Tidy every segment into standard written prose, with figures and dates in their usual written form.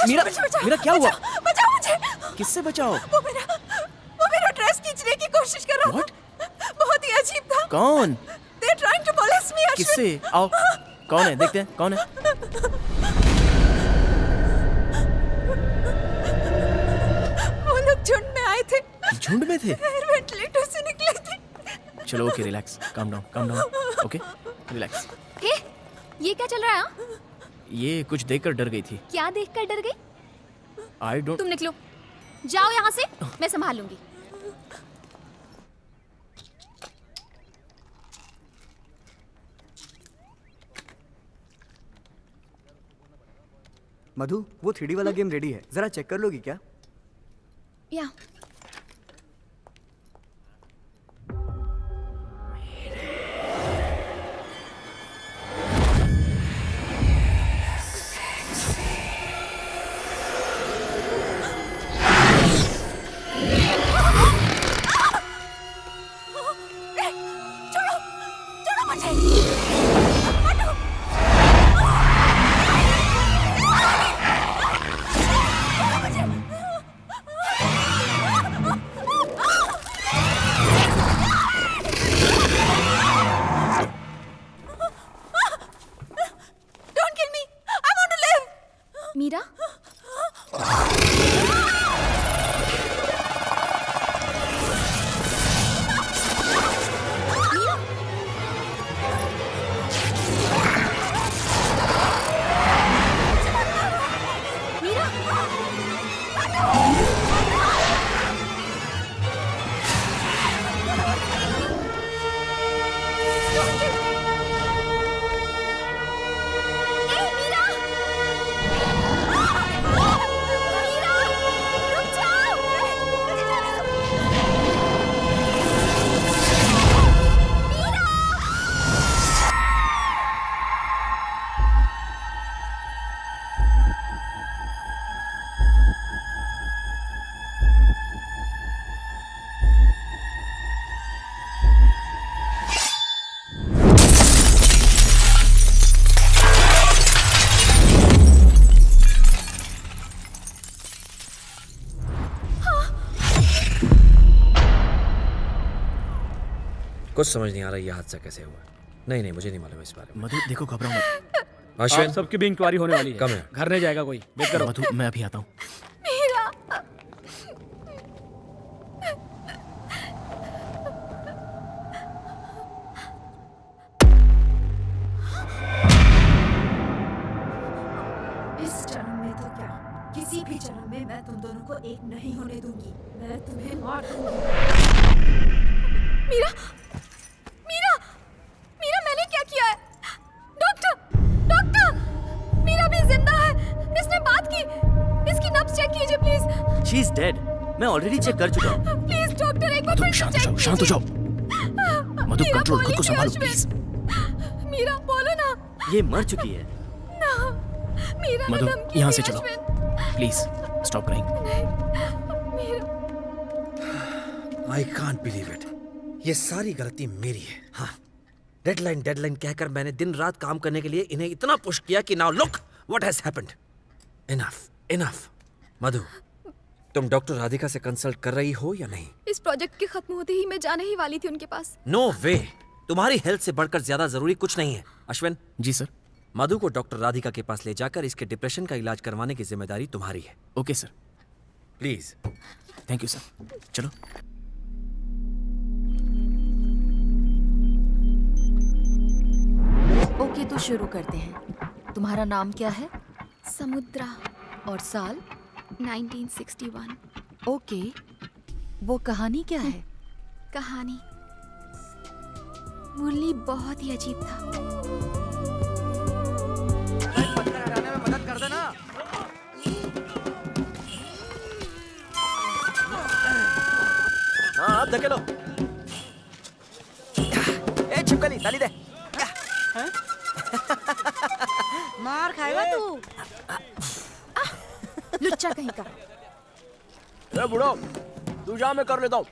मीरा, मीरा क्या हुआ? बचाओ मुझे। किससे बचाओ? वो मेरा ड्रेस खींचने की कोशिश कर रहा था। बहुत ही अजीब था। कौन? They are trying to molest me, Ashwin. किससे? आओ, कौन है? देखते हैं कौन है। वो लोग झुंड में आए थे। झुंड में थे? एयर वेंटिलेटर से निकले थे। चलो okay, relax, calm down, okay, relax. ये क्या चल रहा है? हाँ? ये कुछ देखकर डर गई थी। क्या देखकर डर गई? I don't. तुम निकलो, जाओ यहाँ से, मैं संभाल लूंगी। मधु, वो 3D वाला गेम रेडी है, जरा चेक कर लोगी क्या? या Don't kill me. I want to live. Meera, कुछ समझ नहीं आ रहा ये हादसा कैसे हुआ। नहीं, मुझे नहीं मालूम इस बारे में। मधु देखो, घबराओ मत। अश्विन, सबकी भी इंक्वायरी होने वाली है। कम है। घर नहीं जाएगा कोई, वेट करो। मधु, मैं अभी आता हूँ। इस जन्म में तो क्या, किसी भी जन्म में मैं तुम दोनों को एक नहीं होने दूंगी। मैं तुम्हें मार दूंगी। मीरा, मीरा, मीरा, मैंने क्या किया है? डॉक्टर, मीरा भी जिंदा है। इसने बात की। इसकी नब्ज चेक कीजिए प्लीज। She is dead. मैं ऑलरेडी चेक कर चुका हूँ। प्लीज डॉक्टर, एक बार मधु फिर से शांत हो चेक जाओ, शांत हो जाओ। कीजिए। मधु मीरा, कंट्रोल, खुद को बोलिए संभालो अश्विन। प्लीज। मीरा, बोलो ना। ये मर चुकी है। मीरा ने मधु, धमकी यहाँ दी, से चलो Ashwin. Please, stop crying. Meera, I can't believe it. ये सारी गलती मेरी है। हाँ, डेडलाइन कहकर मैंने दिन रात काम करने के लिए इन्हें इतना पुश किया कि now look what has happened. Enough. Madhu, तुम डॉक्टर राधिका से कंसल्ट कर रही हो या नहीं? इस प्रोजेक्ट के खत्म होते ही मैं जाने ही वाली थी उनके पास। नो वे। तुम्हारी हेल्थ से बढ़कर ज्यादा जरूरी कुछ नहीं है। अश्विन, जी सर। मधु को डॉक्टर राधिका के पास ले जाकर इसके डिप्रेशन का इलाज करवाने की जिम्मेदारी तुम्हारी है। Okay sir. Please. Thank you sir. चलो। ओके, तो शुरू करते हैं। तुम्हारा नाम क्या है? समुद्रा, और साल? 1961। ओके, वो कहानी क्या है? कहानी मुरली बहुत ही अजीब था। मदद कर देना। हाँ, आप धकेलो। ए छिपकली, ताली दे। मार खाएगा तू। लुच्चा कहीं का। ए बुढ़ो, तू जा, मैं कर लेता हूँ।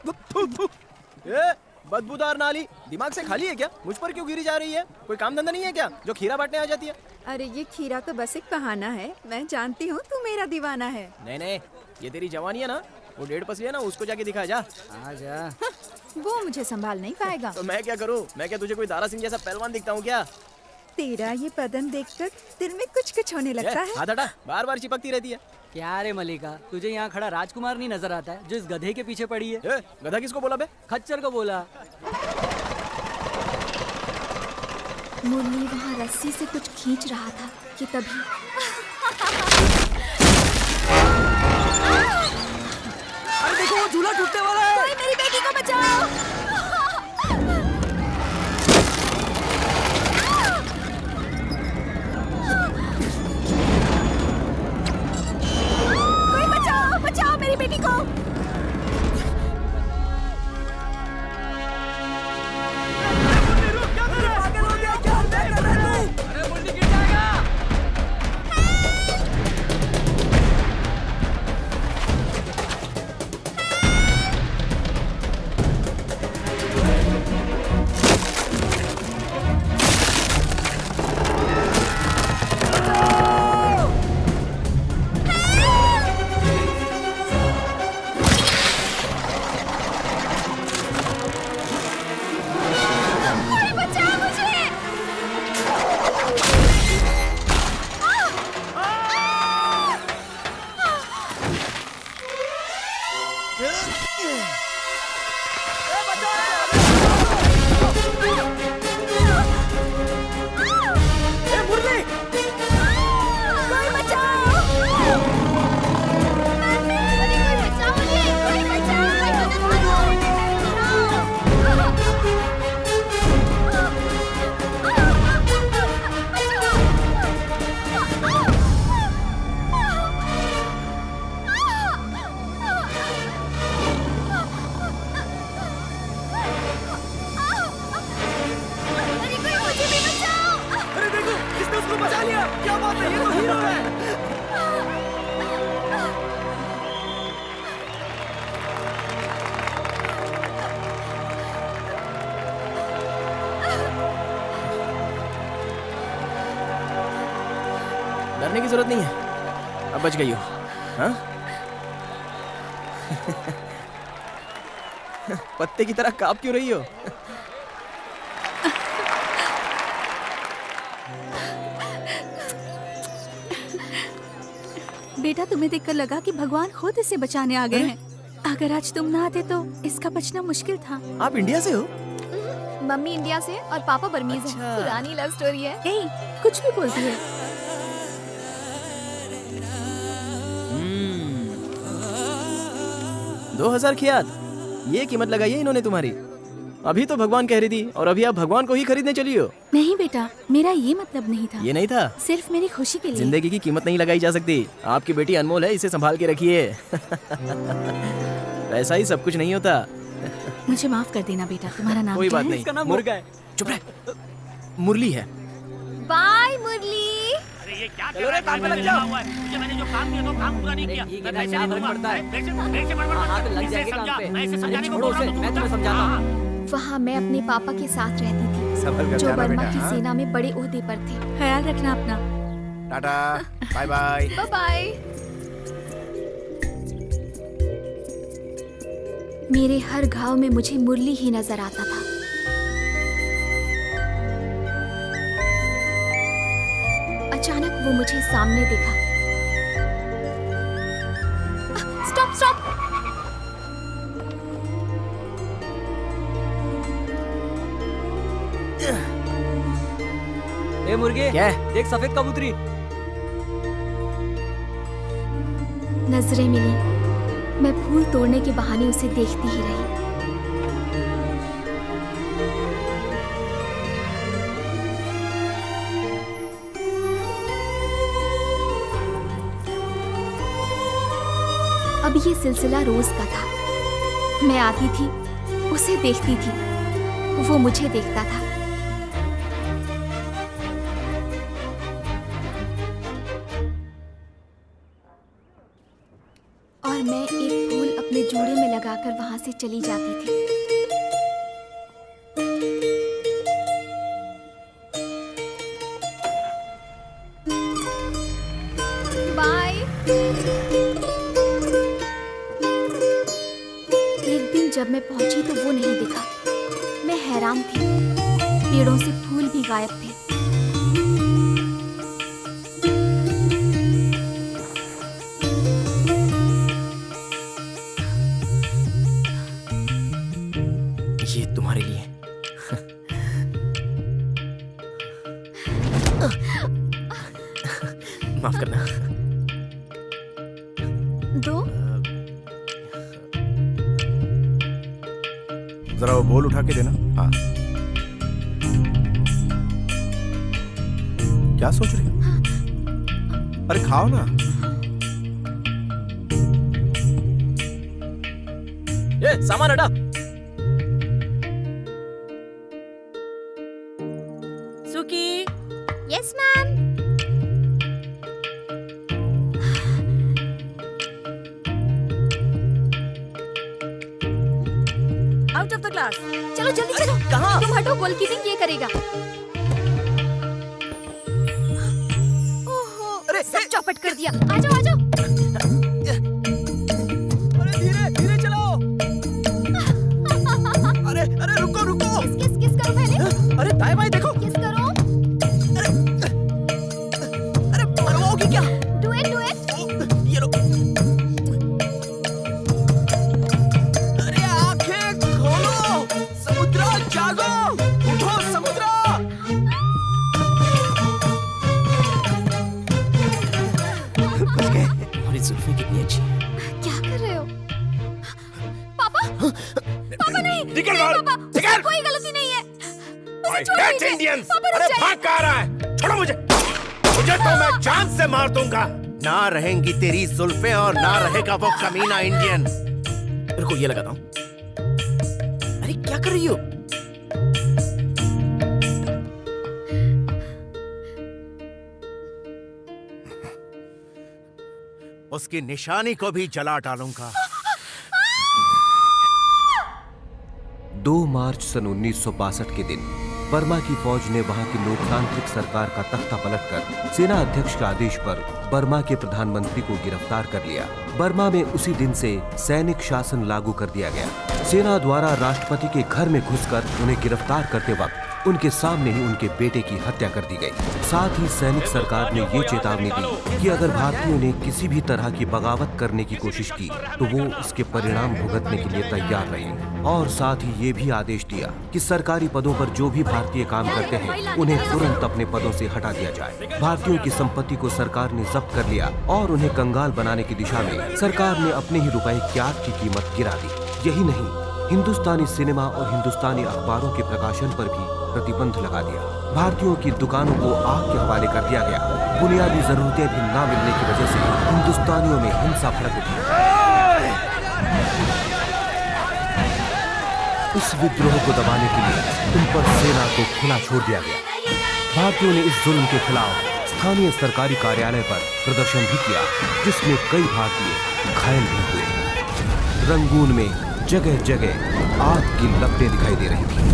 ए, बदबूदार नाली, दिमाग से खाली है क्या? मुझ पर क्यों गिरी जा रही है? कोई काम धंधा नहीं है क्या जो खीरा बांटने आ जाती है? अरे ये खीरा तो बस एक बहाना है। मैं जानती हूँ तू मेरा दीवाना है। नहीं नहीं, ये तेरी जवानी है ना, वो 1.5 पसली है ना, उसको जाके दिखा जा। आजा। वो मुझे संभाल नहीं पाएगा। तो मैं क्या करूँ? मैं क्या तुझे कोई दारा सिंह जैसा पहलवान दिखता हूँ क्या? तेरा ये बदन देखकर दिल में कुछ होने लगता है। हाथ हटा, बार बार चिपकती रहती है। क्या रे मलिका, तुझे यहाँ खड़ा राजकुमार नहीं नजर आता है जो इस गधे के पीछे पड़ी है? ए, गधा किसको बोला बे? खच्चर को बोला। मुरली वहाँ रस्सी से कुछ खींच रहा था कि तभी अरे देखो वो झूला टूटने वाला है। कोई मेरी बेटी को बचाओ। कोई बचाओ, बचाओ मेरी बेटी को। डरने की जरूरत नहीं है, अब बच गई हो। हाँ? पत्ते की तरह कांप क्यों रही हो? बेटा तुम्हें देखकर लगा कि भगवान खुद इसे बचाने आ गए हैं। अगर आज तुम ना आते तो इसका बचना मुश्किल था। आप इंडिया से हो? मम्मी इंडिया से और पापा बर्मीज अच्छा। है। पुरानी लव स्टोरी है। ए, कुछ भी बोलती है। 2000 की याद, ये कीमत लगाई है इन्होंने तुम्हारी। अभी तो भगवान कह रही थी और अभी आप भगवान को ही खरीदने चली हो। नहीं बेटा, मेरा ये मतलब नहीं था। ये नहीं था? सिर्फ मेरी खुशी के लिए। जिंदगी की कीमत नहीं लगाई जा सकती। आपकी बेटी अनमोल है, इसे संभाल के रखिए। पैसा ही सब कुछ नहीं होता। मुझे माफ कर देना बेटा। तुम्हारा नाम कोई क्या बात है? नहीं। इसका नाम मुर्गा है। चुप रह। मुरली है। बाय मुरली। चलो रे, काम पे लग जाओ। मैंने जो काम दिया तो काम पूरा नहीं किया। ठीक है ना, क्या फर्क पड़ता है? देख से बड़बड़ हाँ, तो लग इसे जाएंगे समझा, काम पे। मैं इसे समझाने को छोड़ो बोल रहा उसे, हूँ, मैं तुम तुम्हें समझा। समझाता हूँ। वहाँ मैं अपने पापा के साथ रहती थी, संभल कर जो जाना बर्मा बेटा, की हाँ? सेना में बड़े ओहदे पर थे। ख्याल रखना अपना। Tata, bye bye. Bye bye. मेरे हर घाव में मुझे मुरली ही नजर आता था। अचानक वो मुझे सामने दिखा। Stop stop. ए मुर्गे, क्या है? देख सफेद कबूतरी। नजरें मिली। मैं फूल तोड़ने के बहाने उसे देखती ही रही। अब ये सिलसिला रोज का था। मैं आती थी, उसे देखती थी, वो मुझे देखता था। और मैं एक फूल अपने जूड़े में लगाकर वहां से चली जाती थी। बाय। एक दिन जब मैं पहुंची तो वो नहीं दिखा। मैं हैरान थी, पेड़ों से फूल भी गायब थे। ये तुम्हारे लिए। माफ करना। दो। जरा वो बोल उठा के देना। हाँ, क्या सोच रही हो? अरे खाओ ना। ये सामान हटा। सुकी। Yes ma'am. Out of the class. चलो जल्दी चलो। कहाँ? तुम हटो, गोलकीपिंग ये करेगा। ओहो, अरे, सब चौपट कर दिया। आ जाओ आ जाओ। अरे धीरे धीरे चलाओ। अरे अरे रुको रुको। किस करो पहले। अरे दाएं बाएं देखो। किस करो। अरे मरवाओगी क्या? Do it. ये लो। अरे आंखें खोलो, समुद्रा जागो, उठो समुद्रा। बच गए। तुम्हारी जुल्फें कितनी अच्छी हैं। क्या कर रहे हो? पापा? पापा नहीं। निकल नहीं, बाहर, पापा, निकल। उसमें कोई गलती नहीं है। उसे छोड़ Hate दीजिए। Indians! पापा, रुक अरे जाइए। भाग कहाँ रहा है? छोड़ो मुझे। मुझे तो मैं जान से मार दूंगा। ना रहेंगी तेरी जुल्फें और ना रहेगा वो कमीना इंडियन। रुको ये लगाता हूँ। अरे क्या कर रही हो? उसकी निशानी को भी जला डालूंगा। 2 मार्च सन 1962 के दिन बर्मा की फौज ने वहां की लोकतांत्रिक सरकार का तख्ता पलटकर सेना अध्यक्ष के आदेश पर बर्मा के प्रधानमंत्री को गिरफ्तार कर लिया। बर्मा में उसी दिन से सैनिक शासन लागू कर दिया गया। सेना द्वारा राष्ट्रपति के घर में घुसकर उन्हें गिरफ्तार करते वक्त उनके सामने ही उनके बेटे की हत्या कर दी गई। साथ ही सैनिक सरकार ने ये चेतावनी दी कि अगर भारतीयों ने किसी भी तरह की बगावत करने की कोशिश की तो वो इसके परिणाम भुगतने के लिए तैयार रहे। और साथ ही ये भी आदेश दिया कि सरकारी पदों पर जो भी भारतीय काम करते हैं उन्हें तुरंत अपने पदों से हटा दिया जाए। भारतीयों की संपत्ति को सरकार ने जब्त कर लिया और उन्हें कंगाल बनाने की दिशा में सरकार ने अपने ही रुपए की आग की कीमत गिरा दी। यही नहीं, हिंदुस्तानी सिनेमा और हिंदुस्तानी अखबारों के प्रकाशन पर भी प्रतिबंध लगा दिया। भारतीयों की दुकानों को आग के हवाले कर दिया गया। बुनियादी जरूरतें भी न मिलने की वजह से हिंदुस्तानियों में हिंसा भड़क उठी। इस विद्रोह को दबाने के लिए उन पर सेना को खुला छोड़ दिया गया। भारतीयों ने इस जुल्म के खिलाफ स्थानीय सरकारी कार्यालय पर प्रदर्शन भी किया, जिसमें कई भारतीय घायल भी हुए। रंगून में जगह जगह आग की लपटें दिखाई दे रही थी।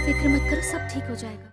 फिक्र मत करो, सब ठीक हो जाएगा।